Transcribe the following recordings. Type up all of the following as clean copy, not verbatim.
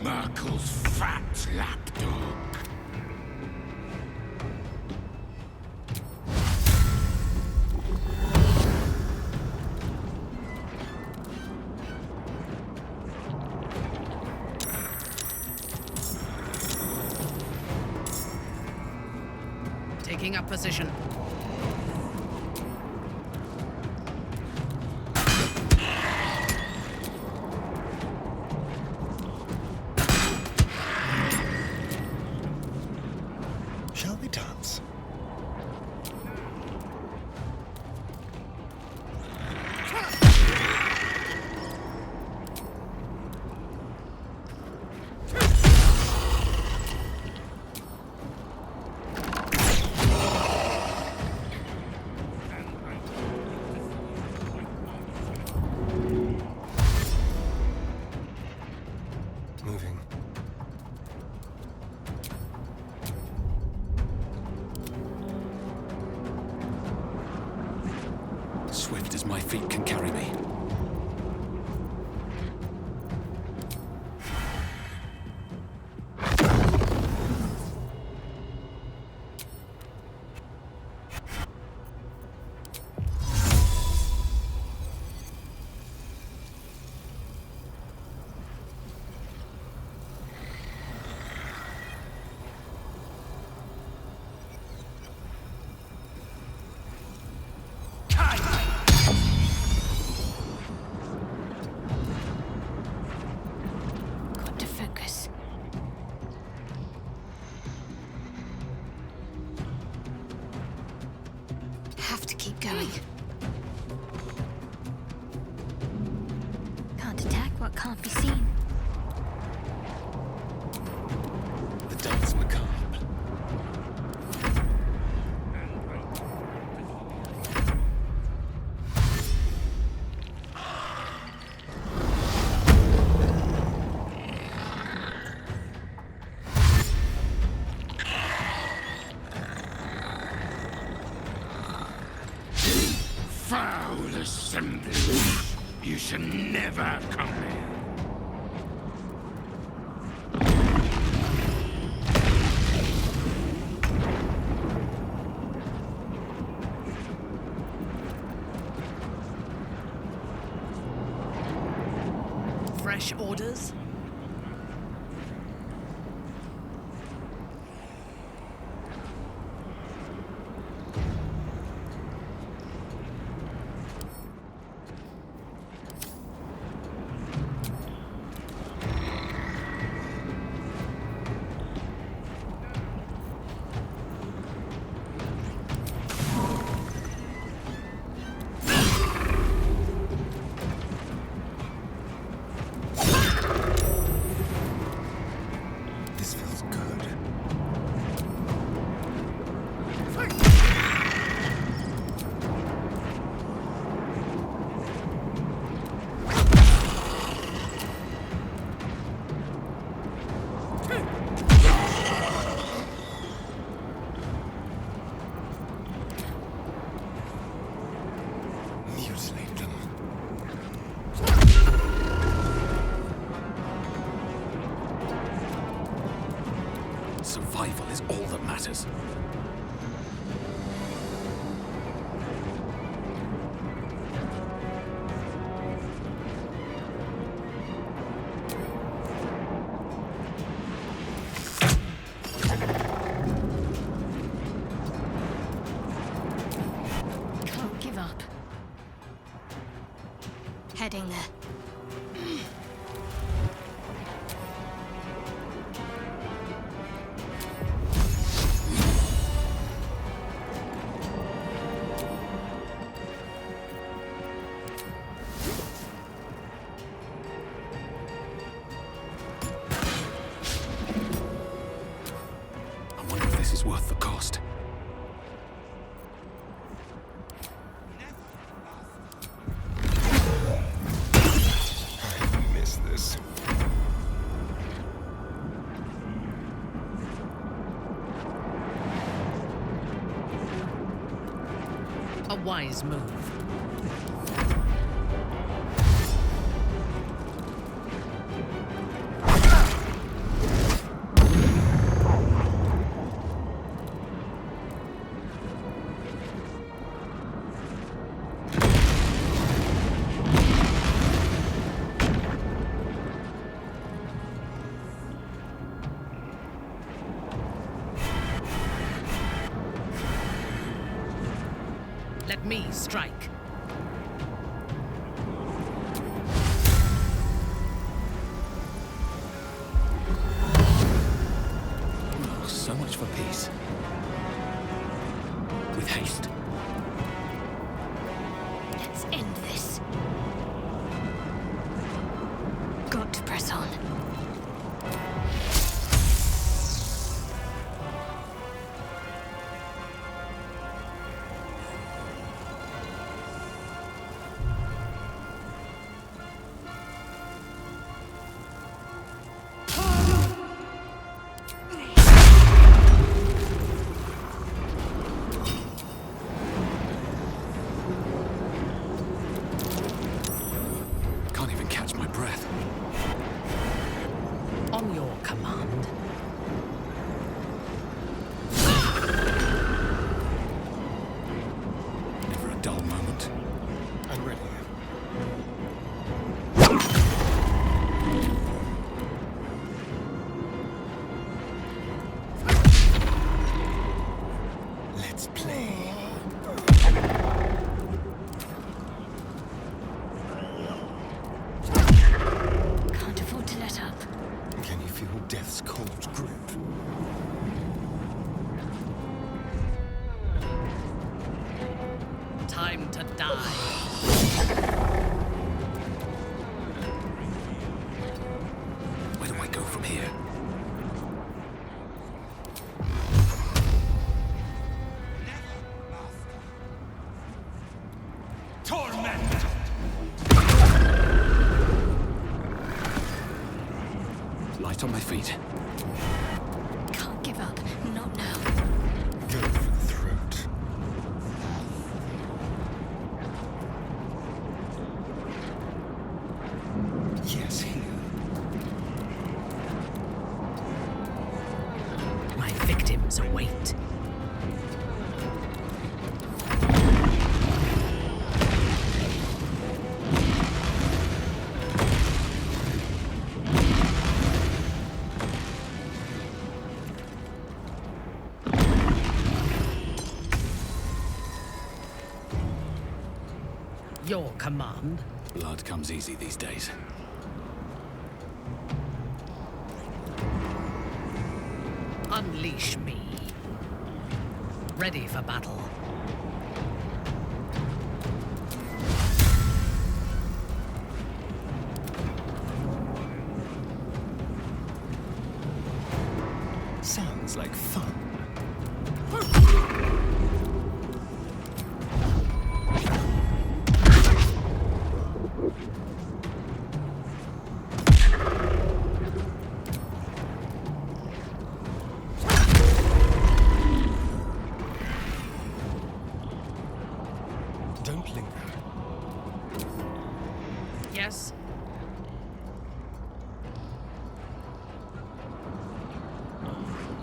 Merkel's fat lapdog. Taking up position. Shall we dance? Moving. Swift as my feet can carry me. Got to focus. Have to keep going. Can't attack what can't be seen. The dance macabre. Foul assemblage. You should never come here. Fresh orders. This feels good. Mutilate them. Survival is all that matters. Can't give up. Heading there. I wonder if this is worth the cost. I miss this. A wise move. Let me strike. Oh, so much for peace. With haste. Let's end this. Got to press on. Can't even catch my breath. On your command. Never a dull moment. I'm ready. Let's play. Can't afford to let up. Can you feel death's cold grip? Time to die. Where do I go from here? Torment! Light on my feet. Can't give up. Not now. Go for the throat. Yes, here. My victims await. Your command. Blood comes easy these days. Unleash me. Ready for battle. Sounds like fun. Don't linger. Yes?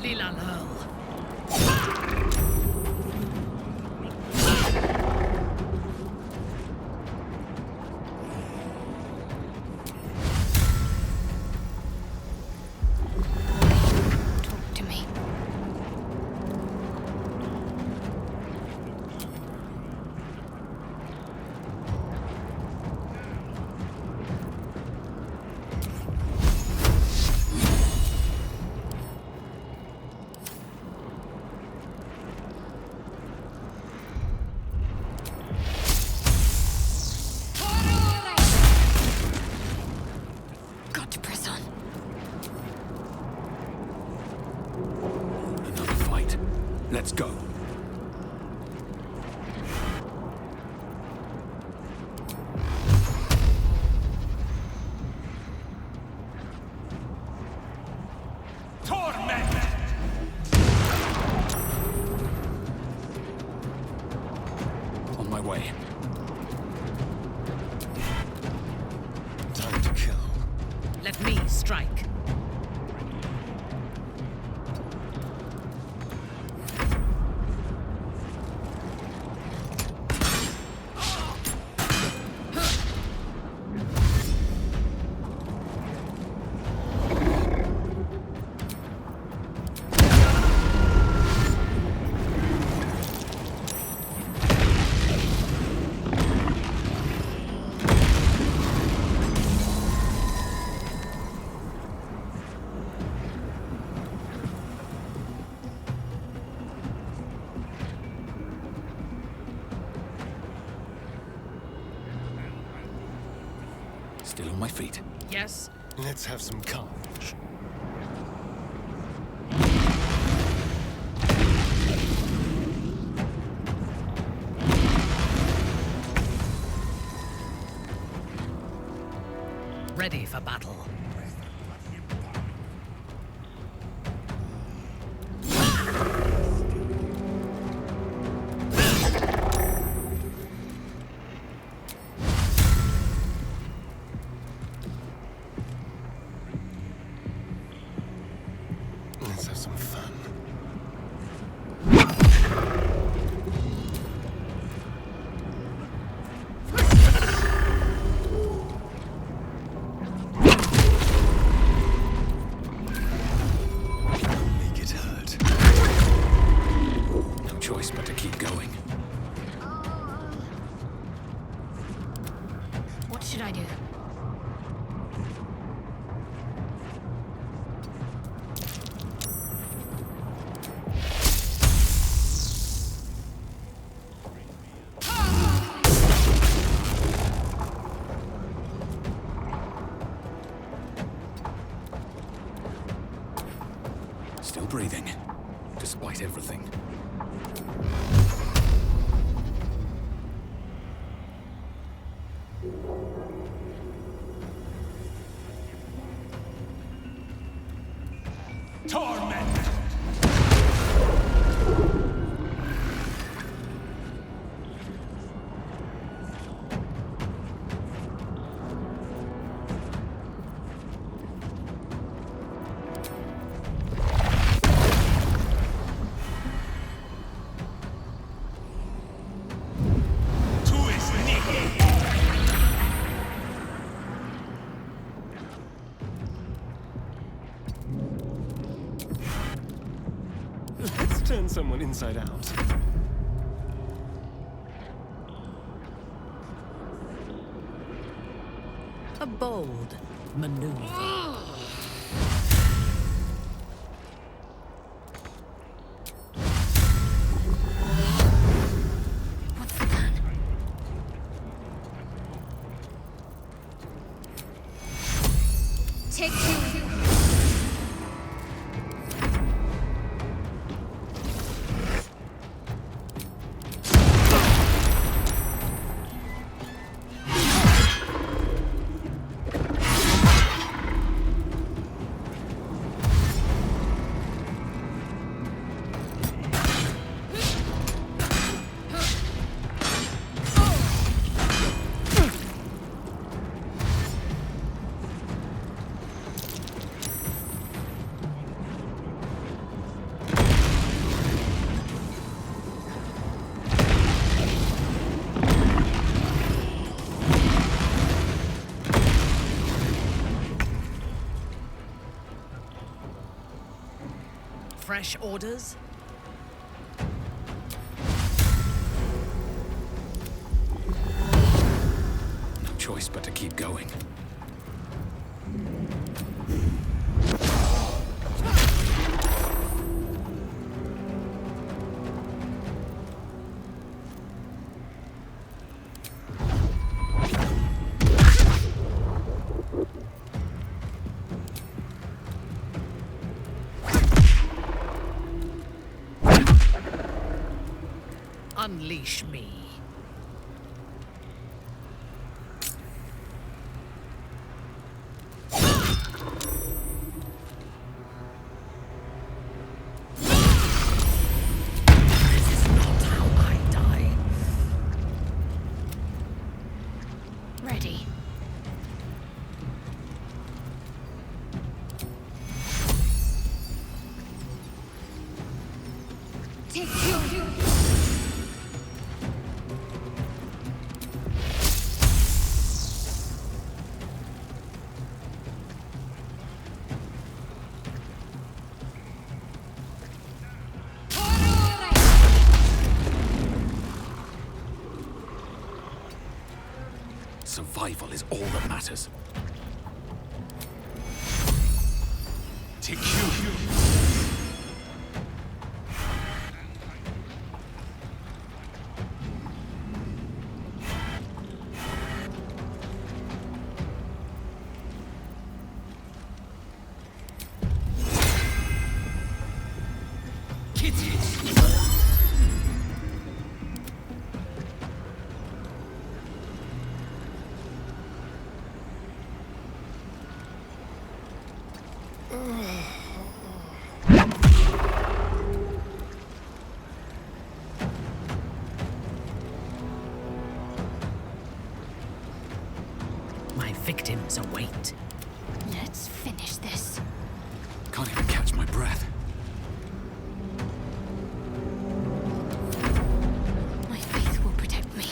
Lila Lurl. Talk to me. Got to press on. Another fight. Let's go. Torment! On my way. Time to kill. Let me strike. Still on my feet. Yes? Let's have some carnage. Ready for battle. Let's have some fun. Make it hurt. No choice but to keep going. What should I do? Still breathing, despite everything. Torment! Let's turn someone inside out. A bold maneuver. What's the plan? Take two. Fresh orders? No choice but to keep going. Unleash me. This is not how I die. Ready. Take two. Survival is all that matters. Take you. My victims await. Let's finish this. Can't even catch my breath. My faith will protect me.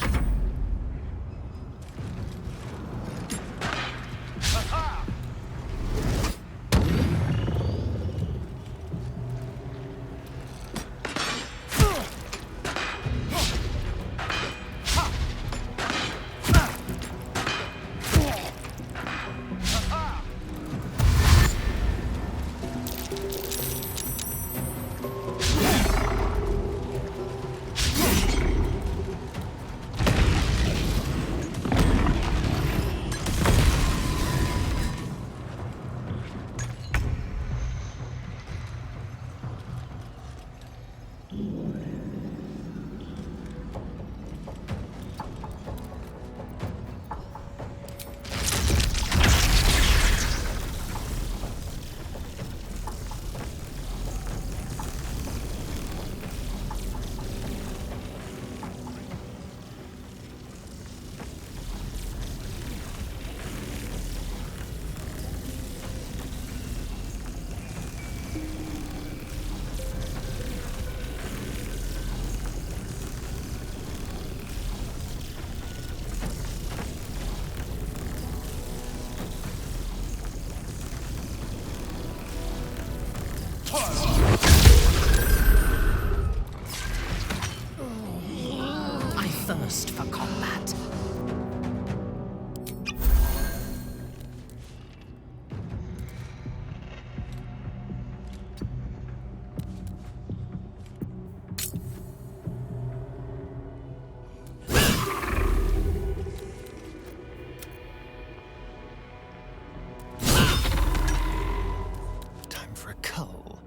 I thirst for combat. Time for a cull.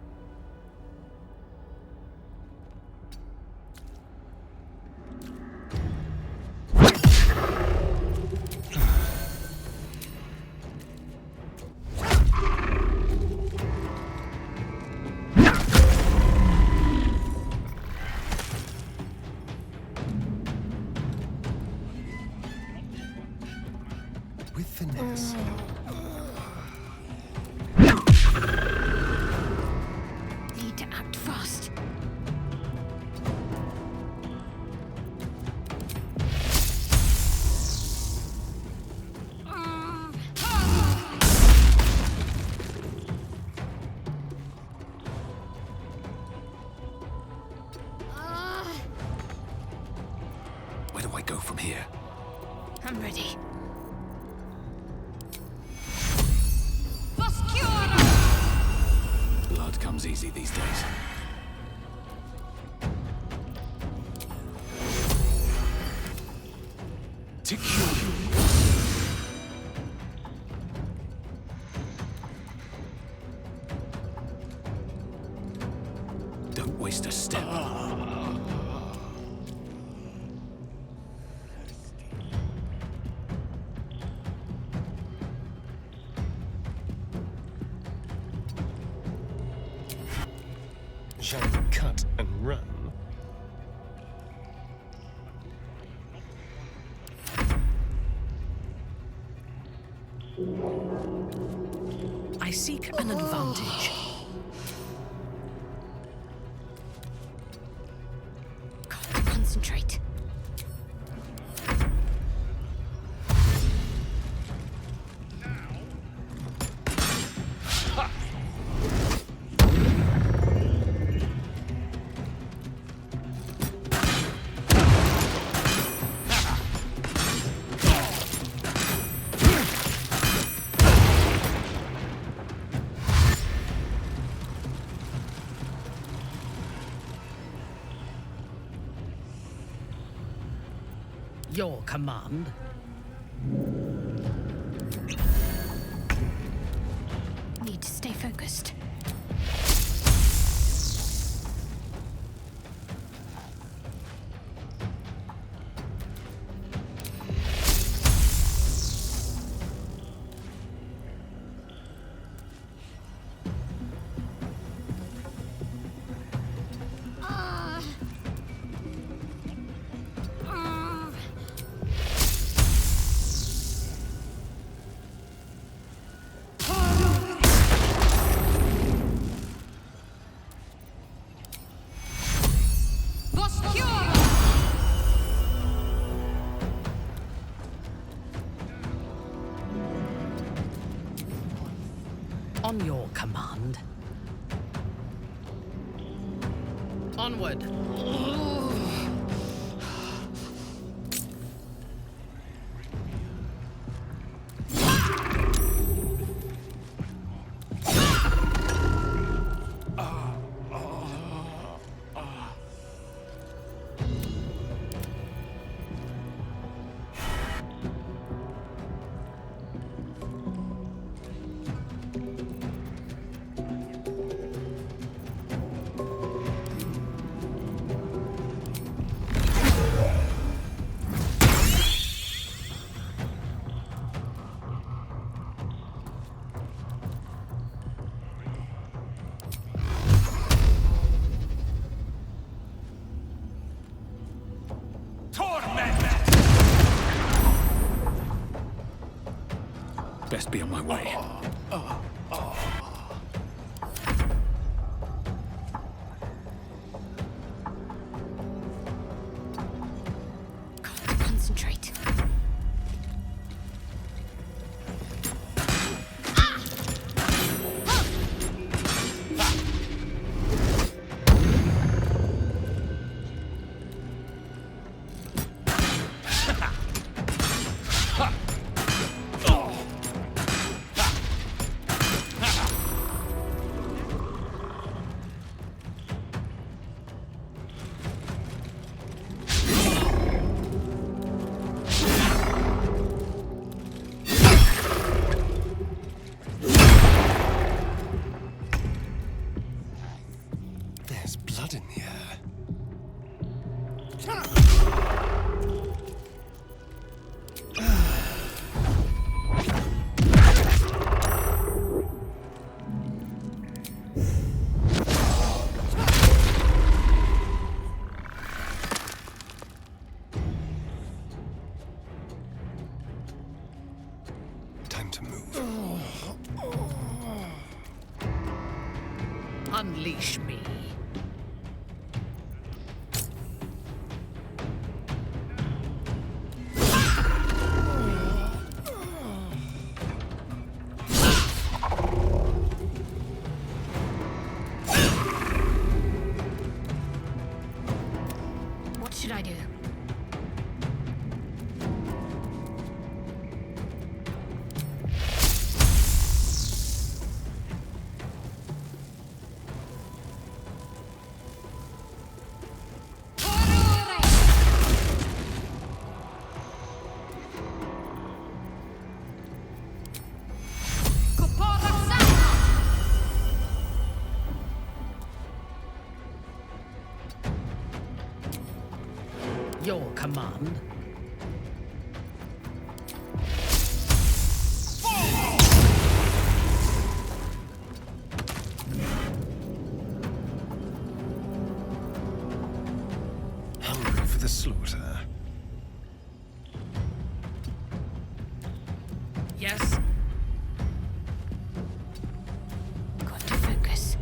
With finesse. Need to act fast. Where do I go from here? I'm ready. Blood comes easy these days. Tikul. Don't waste a step. Shall we cut and run? I seek an advantage. Got to concentrate. Your command. Need to stay focused. Your command. Onward. Best be on my way. Got to concentrate. There's blood in the air. Time to move. Unleash me. What should I do? Your command. Hungry for the slaughter. Yes. Got to focus.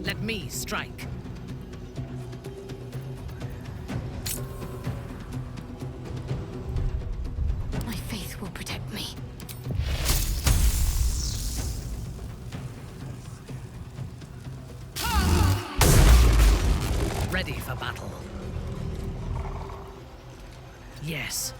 Let me strike. My faith will protect me. Ready for battle. Yes.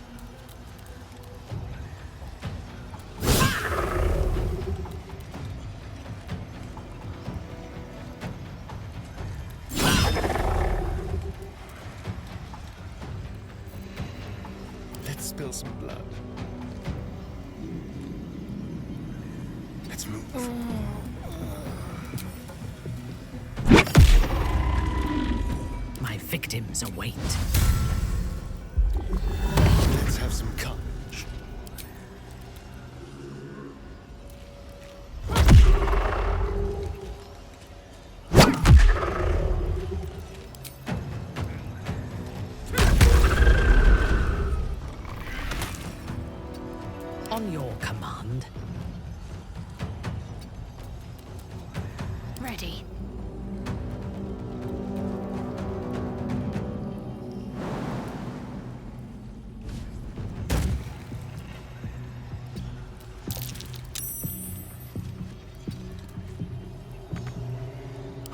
Let's spill some blood. Let's move. My victims await. Let's have some courage. ready.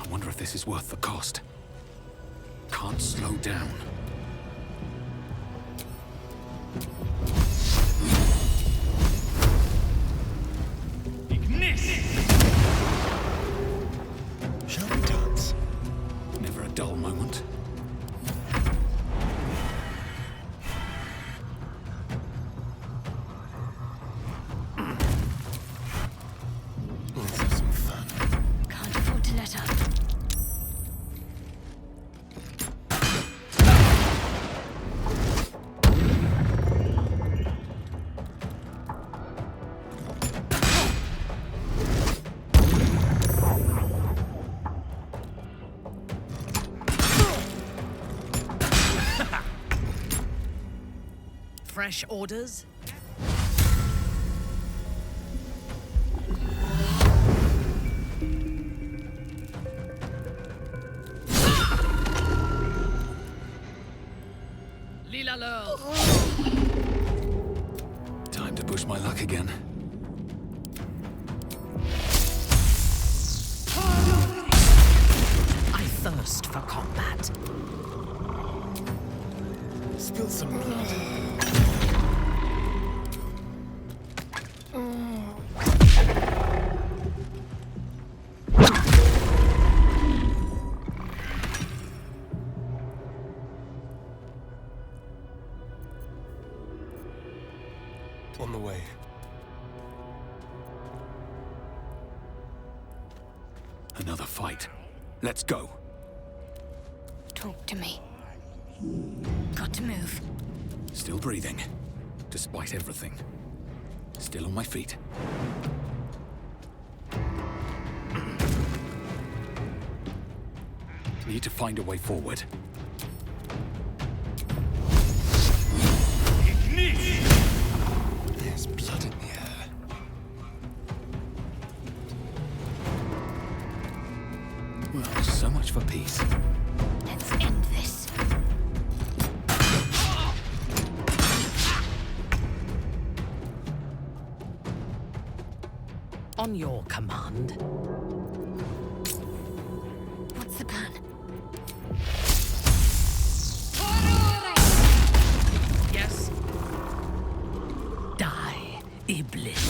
I wonder if this is worth the cost. Can't slow down. Shall we dance? Never a dull moment. Let's have some fun. Can't afford to let up. Fresh orders? Lila Lurl. Time to push my luck again. I thirst for combat. Spill some blood. On the way. Another fight. Let's go. Talk to me. Got to move. Still breathing, despite everything. Still on my feet. Need to find a way forward. There's blood in the air. Well, so much for peace. Let's end this. On your command. What's the plan? Yes? Die, Iblis.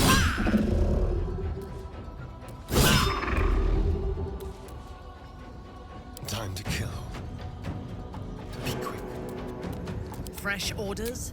Time to kill. Be quick. Fresh orders?